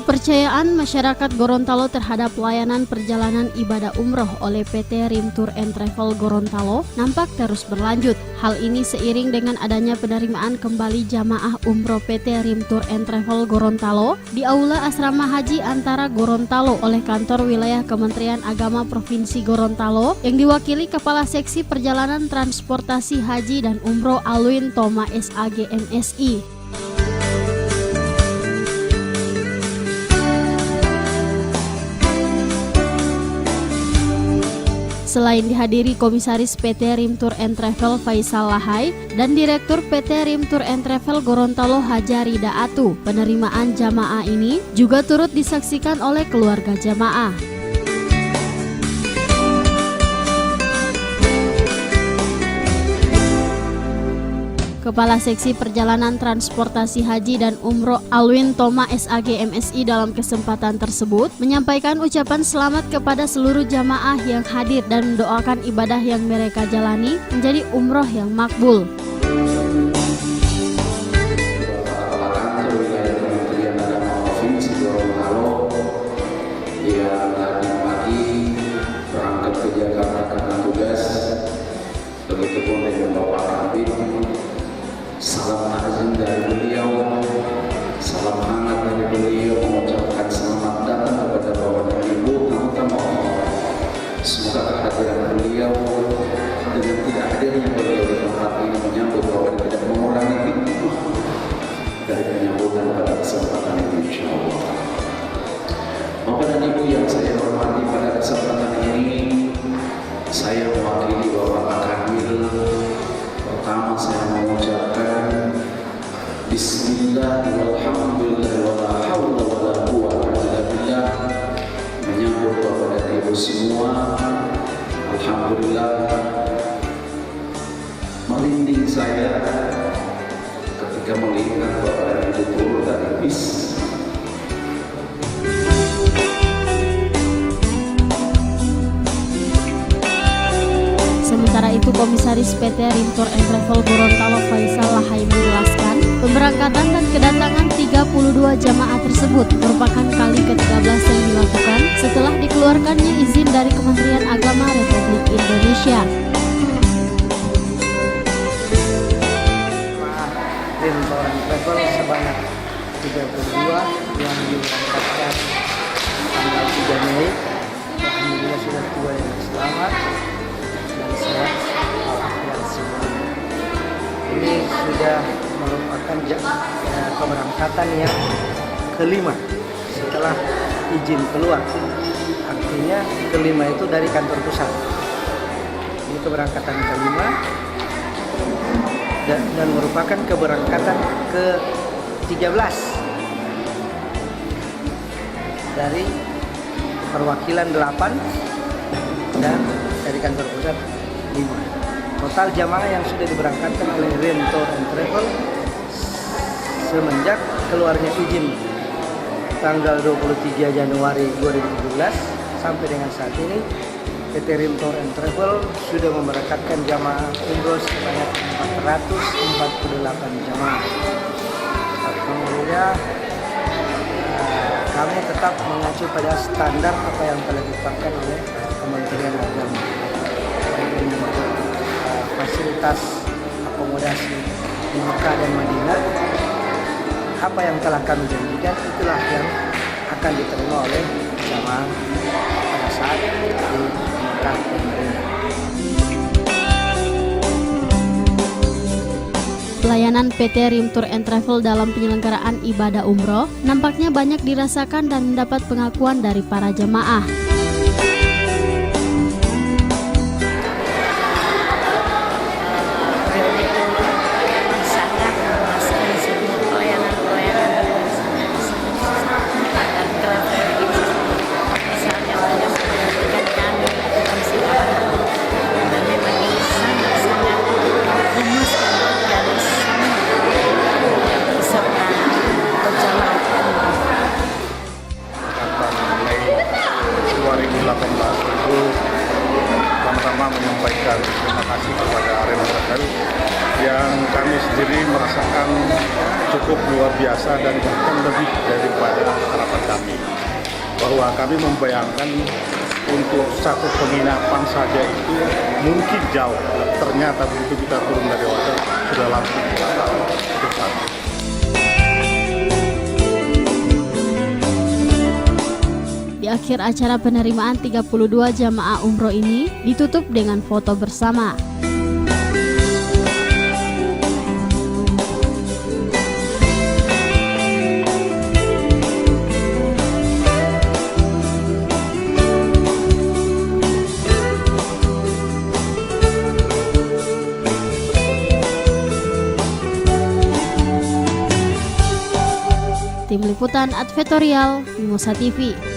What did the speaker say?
Kepercayaan masyarakat Gorontalo terhadap layanan perjalanan ibadah umroh oleh PT Rim Tour and Travel Gorontalo nampak terus berlanjut. Hal ini seiring dengan adanya penerimaan kembali jamaah umroh PT Rim Tour and Travel Gorontalo di Aula Asrama Haji Antara Gorontalo oleh kantor wilayah Kementerian Agama Provinsi Gorontalo yang diwakili Kepala Seksi Perjalanan Transportasi Haji dan Umroh Alwin Toma SAG MSI. Selain dihadiri Komisaris PT Rim Tour and Travel Faisal Lahai dan Direktur PT Rim Tour and Travel Gorontalo Haja Rida Atu, penerimaan jamaah ini juga turut disaksikan oleh keluarga jamaah. Kepala Seksi Perjalanan Transportasi Haji dan Umroh Alwin Toma SAG MSI dalam kesempatan tersebut menyampaikan ucapan selamat kepada seluruh jamaah yang hadir dan mendoakan ibadah yang mereka jalani menjadi umroh yang makbul. Salam azim dari beliau, salam hangat dari beliau, mengucapkan selamat datang kepada Bapak dan Ibu, terutama semoga kehadiran beliau dengan tidak hadirnya beliau di tempat ini menyambut bahwa tidak mengurangi hikmah dari penyambutan pada kesempatan ini, insya Allah. Bapak dan Ibu yang saya hormati, pada kesempatan ini saya mewakili Bapak Akademil. Pertama saya mengucapkan Bismillah walhamdulillah wala hawla wala quwwata illa billah, menyambut Bapak dan Ibu semua. Alhamdulillah, merinding saya ketika melihat Bapak dan Ibu turun dari bis. Sementara itu, Komisaris PT Rim Tour and Travel Gorontalo Faisal Lahai menjelaskan, pemberangkatan dan kedatangan 32 jamaah tersebut merupakan kali ke-13 yang dilakukan setelah dikeluarkannya izin dari Kementerian Agama Republik Indonesia. Rim Tour and Travel sebanyak 32 yang diberangkatkan tanggal 3 Mei. Alhamdulillah sudah 2 yang selamat. Sehat walafiat semua. Ini sudah merupakan keberangkatan yang kelima setelah izin keluar. Artinya kelima itu dari kantor pusat. Ini keberangkatan kelima dan merupakan keberangkatan ke-13 dari perwakilan 8 dan dari kantor pusat 5. Total jamaah yang sudah diberangkatkan oleh Rim Tour and Travel semenjak keluarnya izin tanggal 23 Januari 2017 sampai dengan saat ini, PT Rim Tour and Travel sudah memberangkatkan jamaah umroh sebanyak 448 jamaah. Alhamdulillah, kami tetap mengacu pada standar apa yang telah ditetapkan oleh Kementerian Agama. Fasilitas akomodasi di Mekah dan Madinah, apa yang telah kami janjikan itulah yang akan diterima oleh jamaah pada saat di Mekah dan Madinah. Pelayanan PT Rim Tour and Travel dalam penyelenggaraan ibadah umroh nampaknya banyak dirasakan dan mendapat pengakuan dari para jemaah. sendiri merasakan cukup luar biasa dan bahkan lebih daripada harapan kami. Bahwa kami membayangkan untuk satu penginapan saja itu mungkin jauh. Ternyata begitu kita turun dari hotel sudah langsung itu satu. Di akhir acara penerimaan 32 jamaah umroh ini ditutup dengan foto bersama. Tim Liputan Advertorial Mimosa TV.